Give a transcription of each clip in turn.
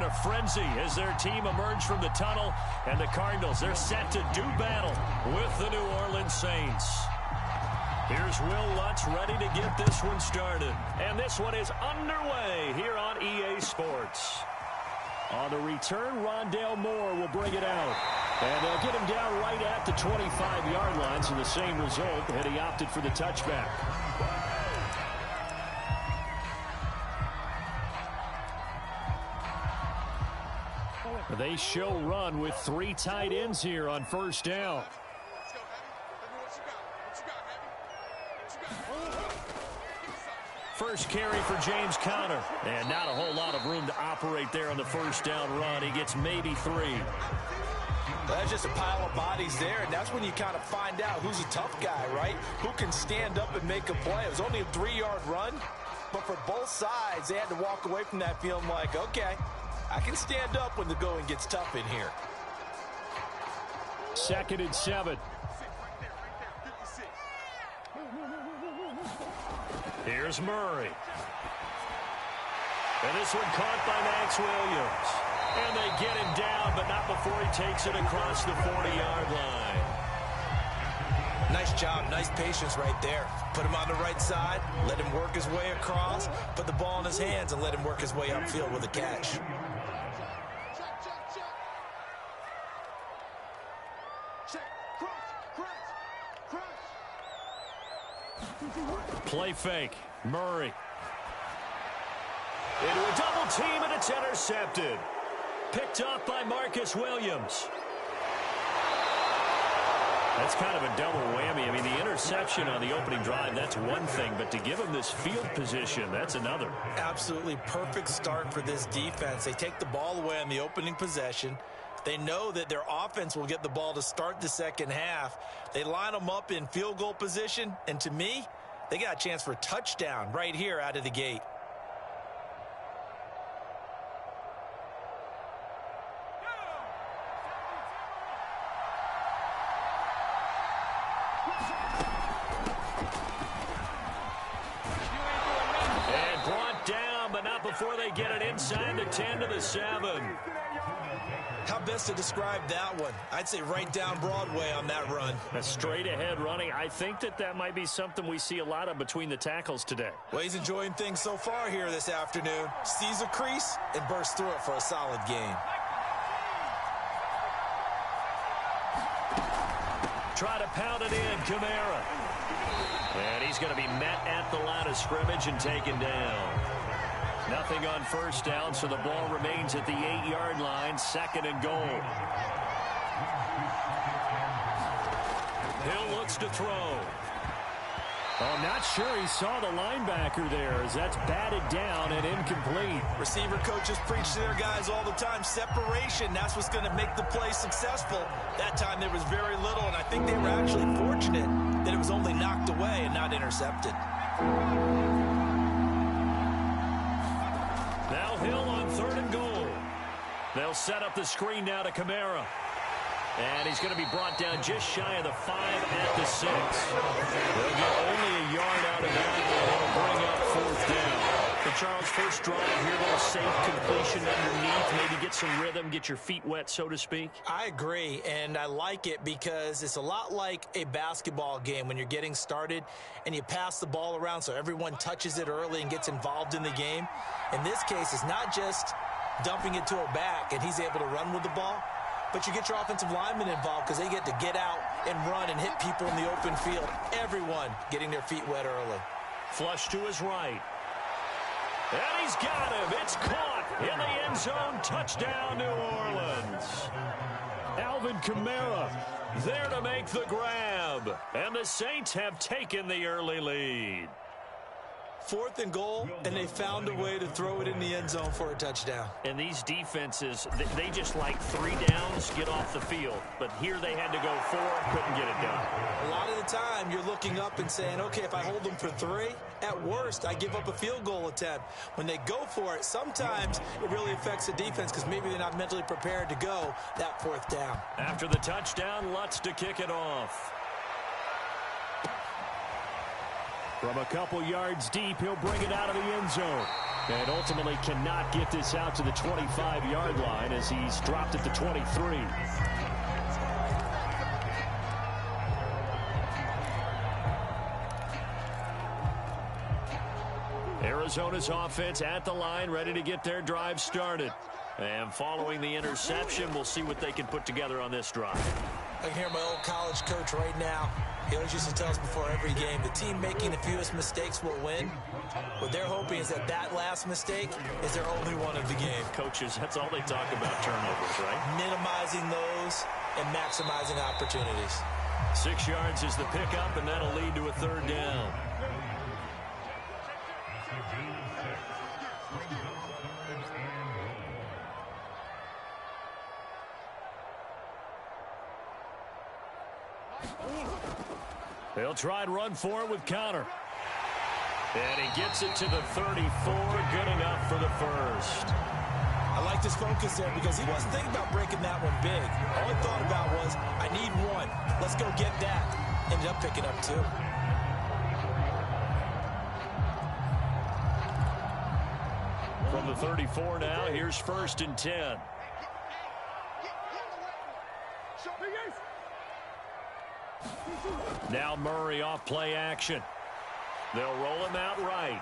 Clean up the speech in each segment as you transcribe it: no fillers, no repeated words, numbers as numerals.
a frenzy as their team emerged from the tunnel. And the Cardinals, they're set to do battle with the New Orleans Saints. Here's Will Lutz ready to get this one started. And this one is underway here on EA Sports. On the return, Rondale Moore will bring it out. And they'll get him down right at the 25-yard line, so the same result, and he opted for the touchback. They show run with 3 tight ends here on first down. First carry for James Conner. And not a whole lot of room to operate there on the first down run. He gets maybe 3. That's just a pile of bodies there, and that's when you kind of find out who's a tough guy, right? Who can stand up and make a play. It was only a 3-yard run, but for both sides, they had to walk away from that feeling like, okay, I can stand up when the going gets tough in here. 2nd and 7. Here's Murray. And this one caught by Max Williams. And they get him down, but not before he takes it across the 40-yard line. Nice job, nice patience right there. Put him on the right side, let him work his way across, put the ball in his hands, and let him work his way upfield with a catch. Play fake. Murray. Into a double team, and it's intercepted. Picked off by Marcus Williams. That's kind of a double whammy. I mean, the interception on the opening drive, that's one thing, but to give him this field position, that's another. Absolutely perfect start for this defense. They take the ball away on the opening possession. They know that their offense will get the ball to start the second half. They line them up in field goal position, and to me, they got a chance for a touchdown right here out of the gate. And brought down, but not before they get it inside the 10 to the 7. How best to describe that one? I'd say right down Broadway on that run. A straight ahead running. I think that might be something we see a lot of between the tackles today. Well, he's enjoying things so far here this afternoon. Sees a crease and bursts through it for a solid gain. Try to pound it in, Kamara. And he's going to be met at the line of scrimmage and taken down. Nothing on first down, so the ball remains at the 8-yard line, 2nd and goal. Hill looks to throw. Oh, I'm not sure he saw the linebacker there as that's batted down and incomplete. Receiver coaches preach to their guys all the time. Separation, that's what's going to make the play successful. That time there was very little, and I think they were actually fortunate that it was only knocked away and not intercepted. Now Hill on 3rd and goal. They'll set up the screen now to Kamara. And he's going to be brought down just shy of the 5 at the 6. They'll get only a yard out of that, and it'll bring up 4th down. And Charles, first drive here, little safe completion underneath, maybe get some rhythm, get your feet wet, so to speak. I agree, and I like it because it's a lot like a basketball game when you're getting started and you pass the ball around so everyone touches it early and gets involved in the game. In this case, it's not just dumping it to a back and he's able to run with the ball, but you get your offensive linemen involved because they get to get out and run and hit people in the open field. Everyone getting their feet wet early. Flush to his right. And he's got him. It's caught in the end zone. Touchdown, New Orleans. Alvin Kamara there to make the grab. And the Saints have taken the early lead. 4th and goal, and they found a way to throw it in the end zone for a touchdown. And these defenses, they just like 3 downs, get off the field. But here they had to go 4, couldn't get it done. A lot of the time, you're looking up and saying, okay, if I hold them for 3, at worst, I give up a field goal attempt. When they go for it, sometimes it really affects the defense because maybe they're not mentally prepared to go that 4th down. After the touchdown, Lutz to kick it off. From a couple yards deep, he'll bring it out of the end zone. And ultimately cannot get this out to the 25-yard line as he's dropped at the 23. Arizona's offense at the line, ready to get their drive started. And following the interception, we'll see what they can put together on this drive. I can hear my old college coach right now. He always used to tell us before every game, the team making the fewest mistakes will win. What they're hoping is that that last mistake is their only one of the game. Coaches, that's all they talk about, turnovers, right? Minimizing those and maximizing opportunities. 6 yards is the pickup, and that'll lead to a third down. They'll try and run for it with Connor. And he gets it to the 34. Good enough for the first. I like this focus there because he wasn't thinking about breaking that one big. All he thought about was, I need one. Let's go get that. Ended up picking up two. From the 34 now, here's 1st and 10. Now Murray off play action. They'll roll him out right.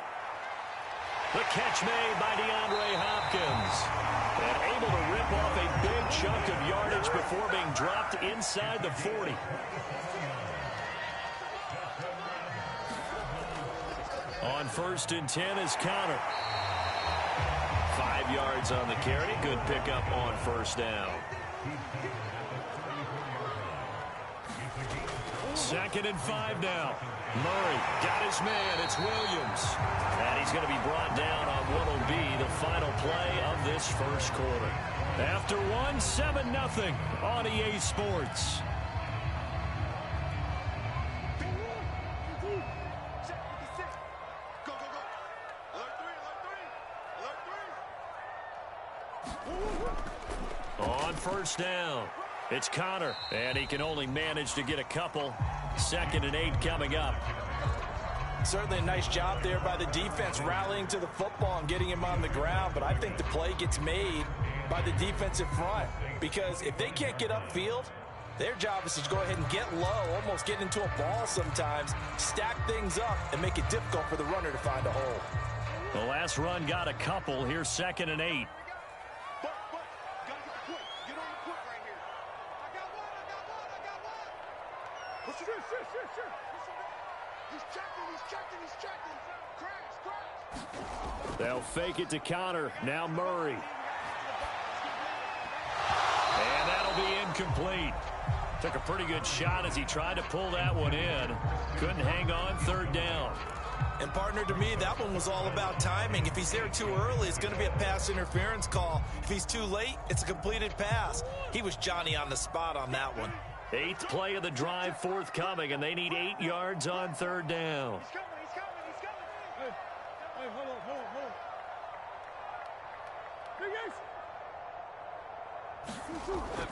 The catch made by DeAndre Hopkins. And able to rip off a big chunk of yardage before being dropped inside the 40. On 1st and 10 is Connor. 5 yards on the carry. Good pickup on 1st down. 2nd and 5 now. Murray got his man. It's Williams. And he's going to be brought down on what will be the final play of this first quarter. After one, 7-0 on EA Sports. On 1st down, it's Connor, and he can only manage to get a couple. 2nd and 8 coming up. Certainly a nice job there by the defense rallying to the football and getting him on the ground, but I think the play gets made by the defensive front because if they can't get upfield, their job is to go ahead and get low, almost get into a ball sometimes, stack things up, and make it difficult for the runner to find a hole. The last run got a couple. Here's 2nd and 8. They'll fake it to Connor. Now Murray. And that'll be incomplete. Took a pretty good shot as he tried to pull that one in. Couldn't hang on. 3rd down. And partner, to me, that one was all about timing. If he's there too early, it's going to be a pass interference call. If he's too late, it's a completed pass. He was Johnny on the spot on that one. 8th play of the drive forthcoming, and they need 8 yards on 3rd down. He's coming. Hey, hold on.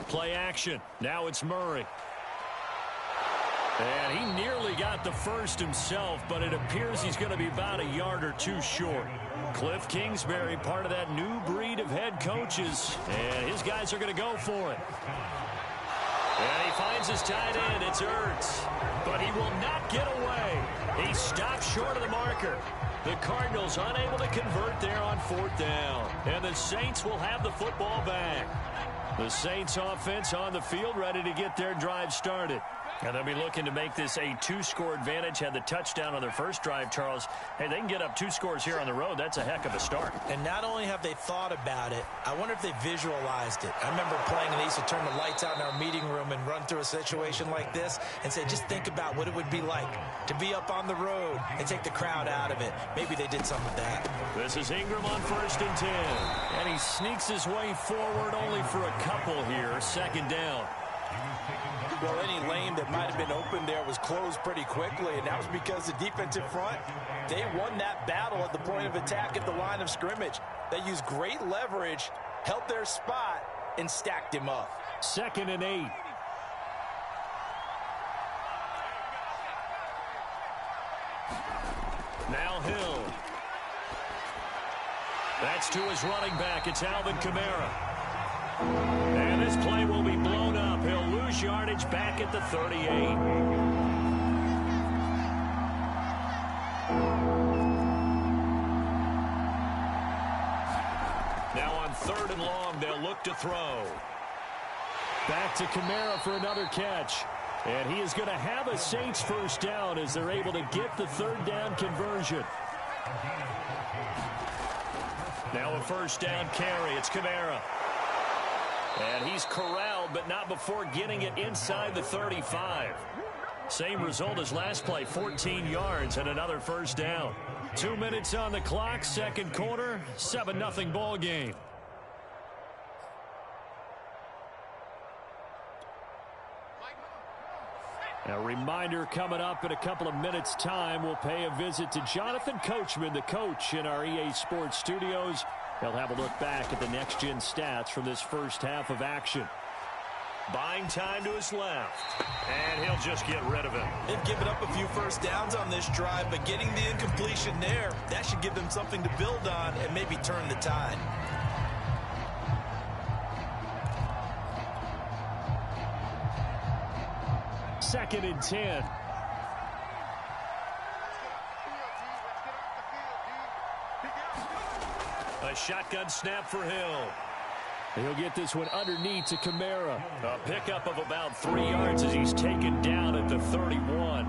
Play action. Now it's Murray. And he nearly got the first himself, but it appears he's going to be about a yard or two short. Cliff Kingsbury, part of that new breed of head coaches, and his guys are going to go for it. And he finds his tight end. It's Ertz. But he will not get away. He stops short of the marker. The Cardinals unable to convert there on 4th down. And the Saints will have the football back. The Saints offense on the field ready to get their drive started. And they'll be looking to make this a 2-score advantage. Had the touchdown on their first drive, Charles. Hey, they can get up 2 scores here on the road. That's a heck of a start. And not only have they thought about it, I wonder if they visualized it. I remember playing and they used to turn the lights out in our meeting room and run through a situation like this and say, just think about what it would be like to be up on the road and take the crowd out of it. Maybe they did some of that. This is Ingram on 1st and 10. And he sneaks his way forward only for a couple here. 2nd down. Well, any lane that might have been open there was closed pretty quickly, and that was because the defensive front, they won that battle at the point of attack at the line of scrimmage. They used great leverage, held their spot, and stacked him up. 2nd and 8. Now Hill. That's to his running back. It's Alvin Kamara. And this play will be blown up. He'll lose yardage back at the 38. Now on 3rd and long, they'll look to throw. Back to Kamara for another catch. And he is going to have a Saints first down as they're able to get the 3rd down conversion. Now a first down carry. It's Kamara. And he's corralled, but not before getting it inside the 35. Same result as last play, 14 yards and another first down. 2 minutes on the clock, 2nd quarter, 7-0 ball game. A reminder coming up in a couple of minutes' time. We'll pay a visit to Jonathan Coachman, the coach in our EA Sports studios. He'll have a look back at the next-gen stats from this first half of action. Buying time to his left. And he'll just get rid of it. They've given up a few first downs on this drive, but getting the incompletion there, that should give them something to build on and maybe turn the tide. Second and 10. A shotgun snap for Hill. He'll get this one underneath to Kamara. A pickup of about 3 yards as he's taken down at the 31.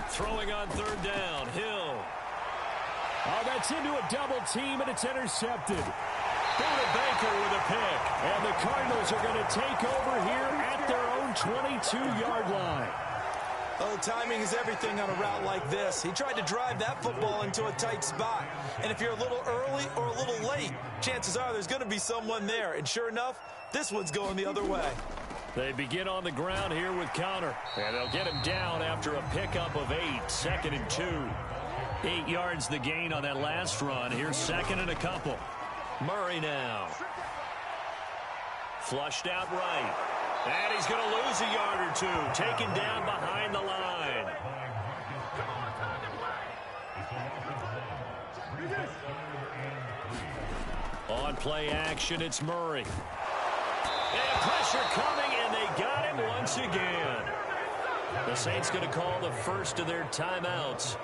Throwing on 3rd down, Hill. Oh, that's into a double team, and it's intercepted. Buda Baker with a pick. And the Cardinals are going to take over here at their own 22-yard line. Oh, timing is everything on a route like this. He tried to drive that football into a tight spot. And if you're a little early or a little late, chances are there's going to be someone there. And sure enough, this one's going the other way. They begin on the ground here with Connor. And they'll get him down after a pickup of 8. 2nd and 2. 8 yards the gain on that last run. Here's 2nd and a couple. Murray now. Flushed out right. And he's going to lose a yard or 2. Taken down behind the line. On play action, it's Murray. And pressure coming, and they got him once again. The Saints going to call the first of their timeouts,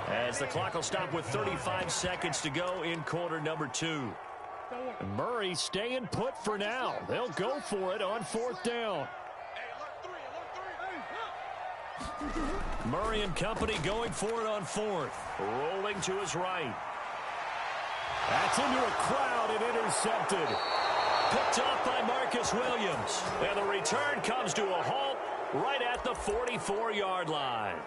as the clock will stop with 35 seconds to go in quarter number 2. Murray staying put for now. They'll go for it on 4th down. Murray and company going for it on 4th. Rolling to his right. That's into a crowd and intercepted. Picked off by Marcus Williams. And the return comes to a halt right at the 44-yard line.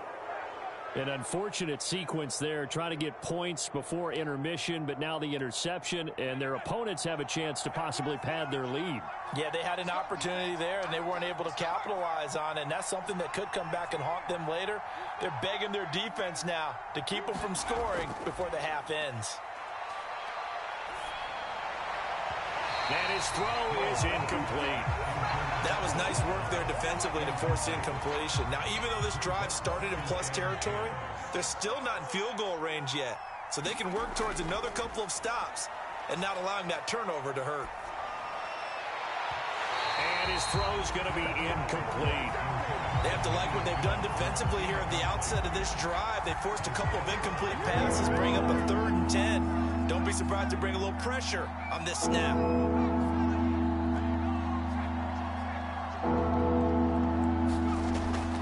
An unfortunate sequence there, trying to get points before intermission, but now the interception, and their opponents have a chance to possibly pad their lead. Yeah, they had an opportunity there, and they weren't able to capitalize on it, and that's something that could come back and haunt them later. They're begging their defense now to keep them from scoring before the half ends. And his throw is incomplete. That was nice work there defensively to force incompletion. Now, even though this drive started in plus territory, they're still not in field goal range yet. So they can work towards another couple of stops and not allowing that turnover to hurt. And his throw's going to be incomplete. They have to like what they've done defensively here at the outset of this drive. They forced a couple of incomplete passes, bring up a 3rd and 10. Don't be surprised to bring a little pressure on this snap.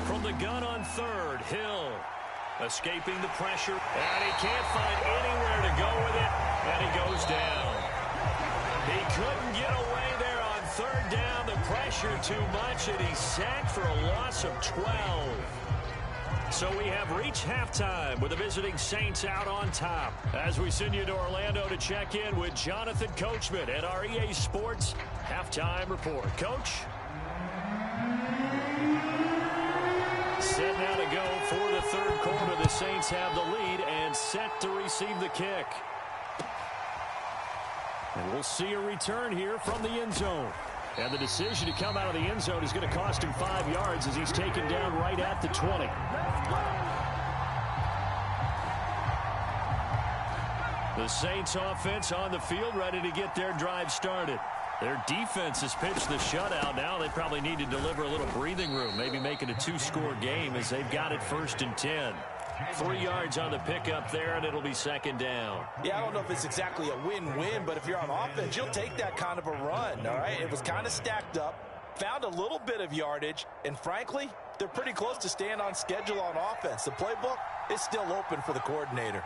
From the gun on 3rd, Hill escaping the pressure, and he can't find anywhere to go with it, and he goes down. He couldn't get away there on 3rd down. The pressure too much, and he's sacked for a loss of 12. So we have reached halftime with the visiting Saints out on top. As we send you to Orlando to check in with Jonathan Coachman at our EA Sports Halftime Report. Coach? Set now to go for the 3rd quarter. The Saints have the lead and set to receive the kick. And we'll see a return here from the end zone. And the decision to come out of the end zone is going to cost him 5 yards as he's taken down right at the 20. The Saints offense on the field ready to get their drive started. Their defense has pitched the shutout. Now they probably need to deliver a little breathing room, maybe make it a 2-score game as they've got it 1st and 10. 3 yards on the pickup there, and it'll be 2nd down. Yeah, I don't know if it's exactly a win-win, but if you're on offense, you'll take that kind of a run, all right? It was kind of stacked up, found a little bit of yardage, and frankly, they're pretty close to staying on schedule on offense. The playbook is still open for the coordinator.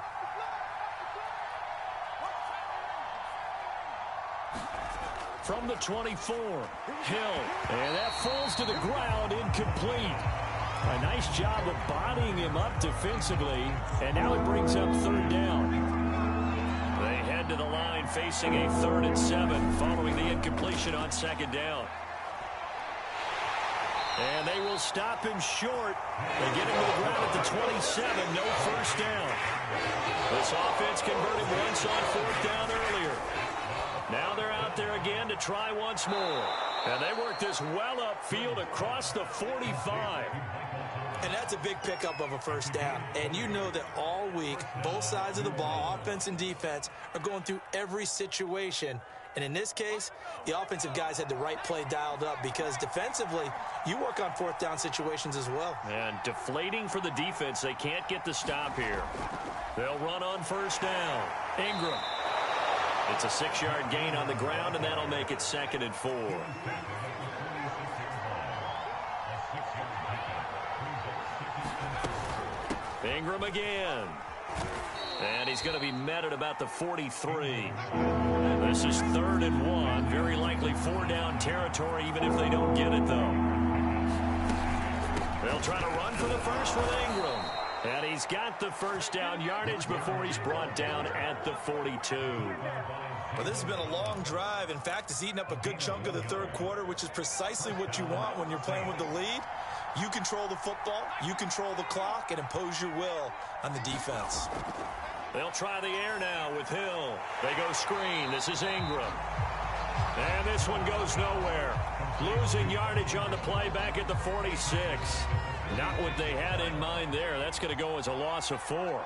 From the 24, Hill, and that falls to the ground, incomplete. A nice job of bodying him up defensively, and now it brings up 3rd down. They head to the line facing a 3rd and 7 following the incompletion on 2nd down. And they will stop him short. They get him to the ground at the 27, no 1st down. This offense converted once on 4th down earlier. Now they're out there again to try once more. And they work this well upfield across the 45. And that's a big pickup of a 1st down. And you know that all week, both sides of the ball, offense and defense, are going through every situation. And in this case, the offensive guys had the right play dialed up because defensively, you work on 4th down situations as well. And deflating for the defense. They can't get the stop here. They'll run on 1st down. Ingram. It's a 6-yard gain on the ground, and that'll make it 2nd and 4. Ingram again. And he's going to be met at about the 43. This is 3rd and 1. Very likely 4-down territory, even if they don't get it, though. They'll try to run for the first with Ingram. And he's got the 1st down yardage before he's brought down at the 42. Well, this has been a long drive. In fact, it's eaten up a good chunk of the 3rd quarter, which is precisely what you want when you're playing with the lead. You control the football, you control the clock, and impose your will on the defense. They'll try the air now with Hill. They go screen. This is Ingram. And this one goes nowhere. Losing yardage on the play back at the 46. Not what they had in mind there. That's going to go as a loss of 4.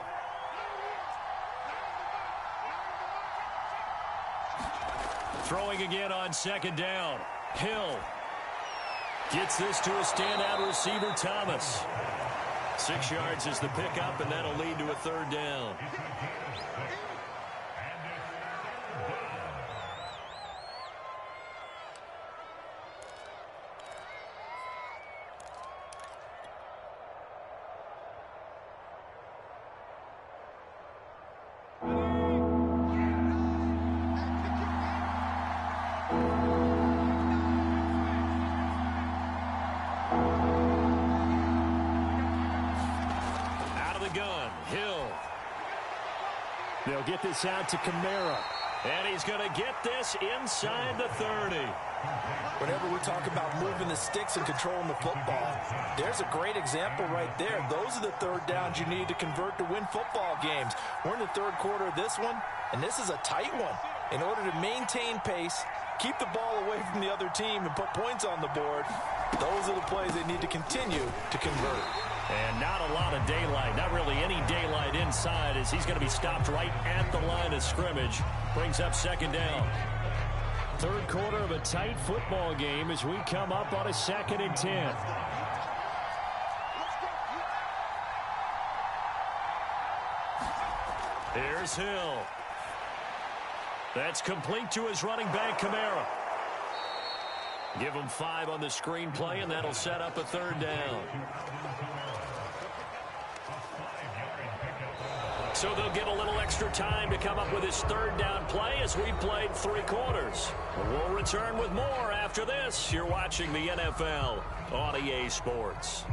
Throwing again on 2nd down. Hill gets this to a standout receiver, Thomas. 6 yards is the pickup, and that'll lead to a 3rd down. They'll get this out to Kamara. And he's going to get this inside the 30. Whenever we talk about moving the sticks and controlling the football, there's a great example right there. Those are the 3rd downs you need to convert to win football games. We're in the 3rd quarter of this one, and this is a tight one. In order to maintain pace, keep the ball away from the other team, and put points on the board, those are the plays they need to continue to convert. And not a lot of daylight, not really any daylight inside as he's going to be stopped right at the line of scrimmage. Brings up 2nd down. 3rd quarter of a tight football game as we come up on a 2nd and 10. Here's Hill. That's complete to his running back, Kamara. Give him 5 on the screenplay, and that'll set up a 3rd down. So they'll get a little extra time to come up with his 3rd down play as we played 3 quarters. We'll return with more after this. You're watching the NFL on EA Sports.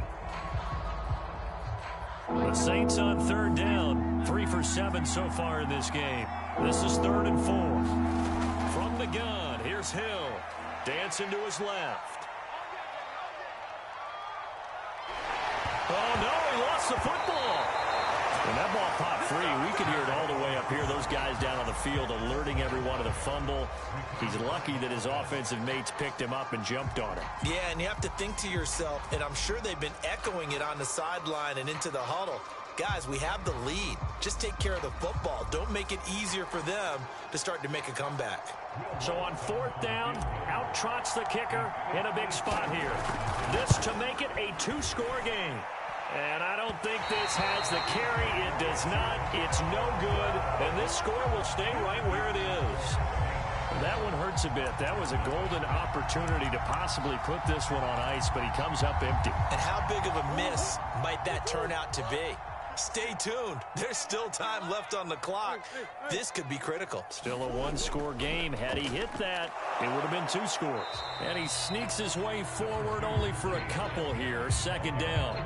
The Saints on 3rd down. 3 for 7 so far in this game. This is 3rd and 4. From the gun, here's Hill. Dancing to his left. Oh, no, he lost the football. When that ball popped free, we could hear it all the way up here. Those guys down on the field alerting everyone to the fumble. He's lucky that his offensive mates picked him up and jumped on him. Yeah, and you have to think to yourself, and I'm sure they've been echoing it on the sideline and into the huddle. Guys, we have the lead. Just take care of the football. Don't make it easier for them to start to make a comeback. So on 4th down, out trots the kicker in a big spot here. This to make it a 2-score game. And I don't think this has the carry. It does not. It's no good. And this score will stay right where it is. That one hurts a bit. That was a golden opportunity to possibly put this one on ice, but he comes up empty. And how big of a miss might that turn out to be? Stay tuned. There's still time left on the clock. This could be critical. Still a 1-score game. Had he hit that, it would have been 2 scores. And he sneaks his way forward only for a couple here. 2nd down.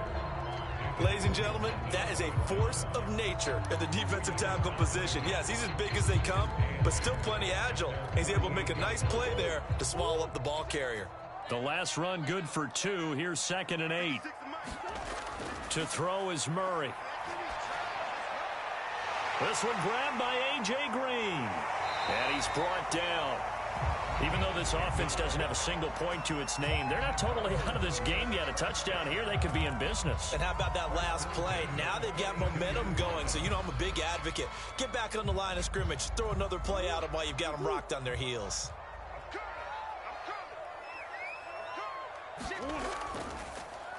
Ladies and gentlemen, that is a force of nature at the defensive tackle position. Yes, he's as big as they come, but still plenty agile. He's able to make a nice play there to swallow up the ball carrier. The last run good for 2. Here's 2nd and 8. To throw is Murray. This one grabbed by A.J. Green. And he's brought down. Even though this offense doesn't have a single point to its name, they're not totally out of this game yet. A touchdown here, they could be in business. And how about that last play? Now they've got momentum going, so you know I'm a big advocate. Get back on the line of scrimmage. Throw another play at them while you've got them rocked on their heels.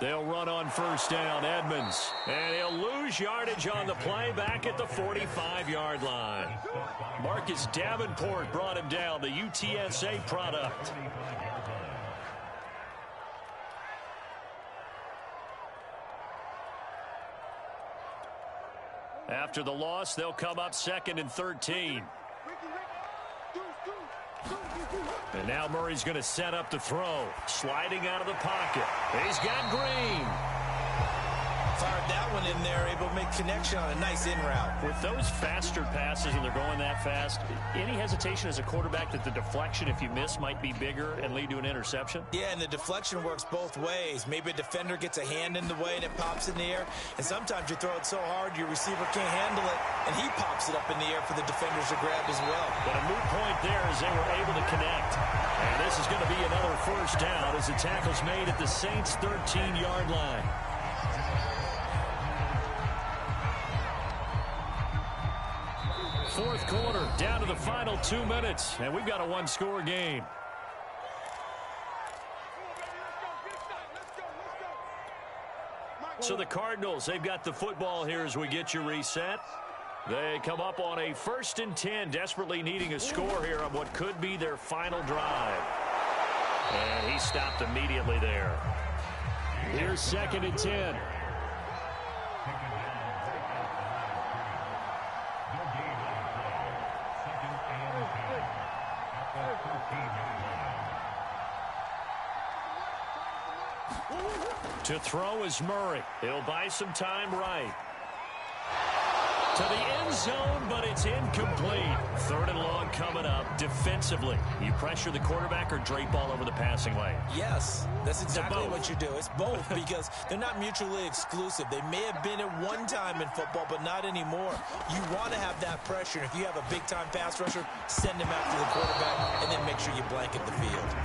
They'll run on 1st down, Edmonds. And he'll lose yardage on the play back at the 45-yard line. Marcus Davenport brought him down, the UTSA product. After the loss, they'll come up 2nd and 13. And now Murray's going to set up the throw. Sliding out of the pocket. He's got Green. Fired that one in there, able to make connection on a nice in route. With those faster passes and they're going that fast, any hesitation as a quarterback that the deflection, if you miss, might be bigger and lead to an interception? Yeah, and the deflection works both ways. Maybe a defender gets a hand in the way and it pops in the air. And sometimes you throw it so hard your receiver can't handle it, and he pops it up in the air for the defenders to grab as well. But a moot point there as they were able to connect. And this is going to be another 1st down as the tackle's made at the Saints' 13-yard line. 4th quarter, down to the final 2 minutes, and we've got a 1-score game. So the Cardinals, they've got the football here as we get you reset. They come up on a 1st and 10, desperately needing a score here on what could be their final drive. And he stopped immediately there. Here's 2nd and 10. To throw is Murray. He'll buy some time right. To the end zone, but it's incomplete. 3rd and long coming up defensively. You pressure the quarterback or drape all over the passing lane? Yes, that's exactly what you do. It's both because they're not mutually exclusive. They may have been at one time in football, but not anymore. You want to have that pressure. And if you have a big-time pass rusher, send him after the quarterback and then make sure you blanket the field.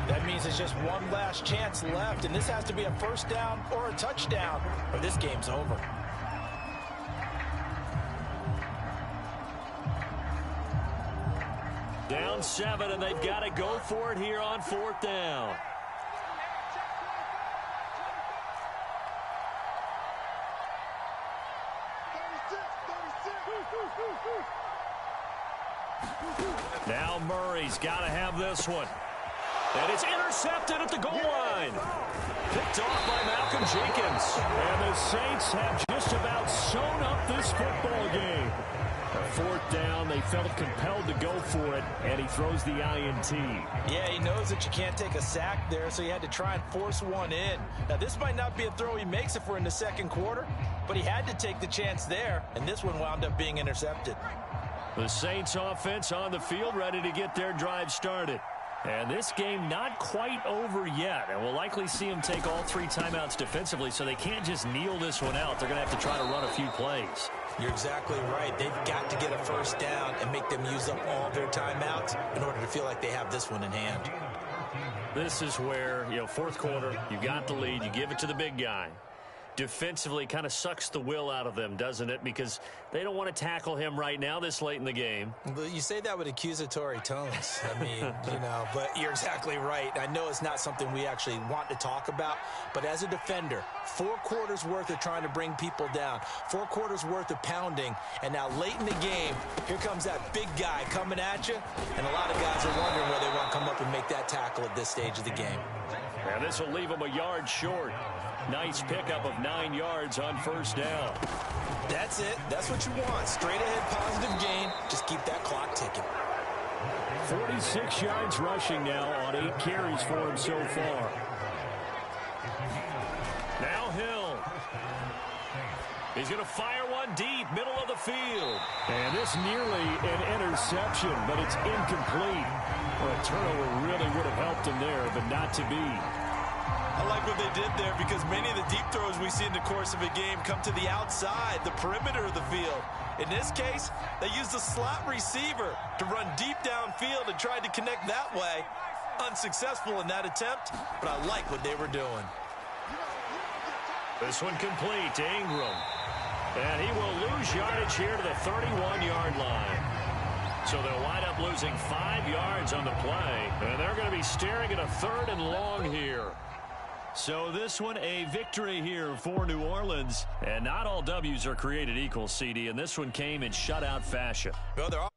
That means there's just one last chance left, and this has to be a 1st down or a touchdown, or this game's over. Down 7, and they've got to go for it here on 4th down. Now Murray's got to have this one. And it's intercepted at the goal line. Picked off by Malcolm Jenkins. And the Saints have just about sewn up this football game. A 4th down, they felt compelled to go for it, and he throws the INT. Yeah, he knows that you can't take a sack there, so he had to try and force one in. Now, this might not be a throw he makes if we're in the 2nd quarter, but he had to take the chance there, and this one wound up being intercepted. The Saints offense on the field, ready to get their drive started. And this game not quite over yet. And we'll likely see them take all 3 timeouts defensively, so they can't just kneel this one out. They're going to have to try to run a few plays. You're exactly right. They've got to get a first down and make them use up all their timeouts in order to feel like they have this one in hand. This is where, fourth quarter, you got the lead, you give it to the big guy. Defensively kind of sucks the will out of them, doesn't it? Because they don't want to tackle him right now this late in the game. But you say that with accusatory tones. I mean, but you're exactly right. I know it's not something we actually want to talk about, but as a defender, 4 quarters worth of trying to bring people down, 4 quarters worth of pounding, and now late in the game, here comes that big guy coming at you, and a lot of guys are wondering whether they want to come up and make that tackle at this stage of the game. And this will leave them a yard short. Nice pickup of 9 yards on first down. That's it. That's what you want. Straight ahead positive gain. Just keep that clock ticking. 46 yards rushing now on 8 carries for him so far. Now Hill. He's going to fire one deep, middle of the field. And this nearly an interception, but it's incomplete. Well, a turnover really would have helped him there, but not to be. I like what they did there because many of the deep throws we see in the course of a game come to the outside, the perimeter of the field. In this case, they used the slot receiver to run deep downfield and tried to connect that way. Unsuccessful in that attempt, but I like what they were doing. This one complete to Ingram. And he will lose yardage here to the 31-yard line. So they'll wind up losing 5 yards on the play. And they're going to be staring at a 3rd and long here. So this one a victory here for New Orleans. And not all W's are created equal, CD. And this one came in shutout fashion. Well, there are